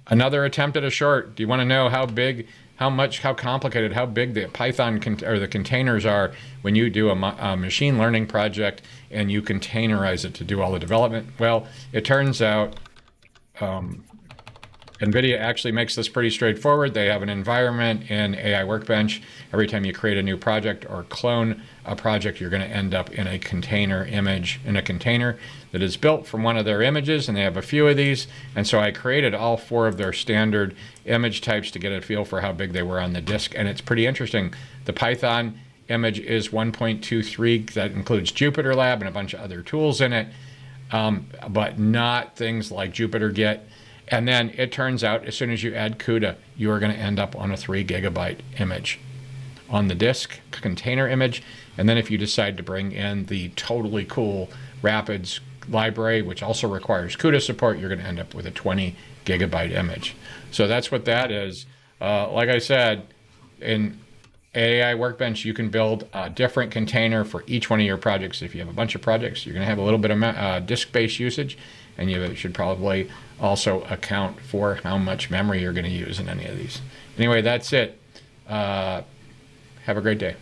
Another attempt at a short. Do you want to know how big, how complicated, how big the Python or the containers are when you do a machine learning project and you containerize it to do all the development? Well, it turns out NVIDIA actually makes this pretty straightforward. They have an environment in AI Workbench. Every time you create a new project or clone a project, you're going to end up in a container image, in a container that is built from one of their images, and they have a few of these. And so I created all 4 of their standard image types to get a feel for how big they were on the disk. And it's pretty interesting. The Python image is 1.23. That includes Jupyter Lab and a bunch of other tools in it, but not things like Jupyter Git. And then it turns out as soon as you add CUDA, you are going to end up on a 3 GB image on the disk container image. And then if you decide to bring in the totally cool Rapids library, which also requires CUDA support, you're going to end up with a 20 GB image. So that's what that is. Like I said, in AI Workbench, you can build a different container for each one of your projects. If you have a bunch of projects, you're going to have a little bit of disk-based usage, and you should probably also account for how much memory you're going to use in any of these. Anyway, that's it. Have a great day.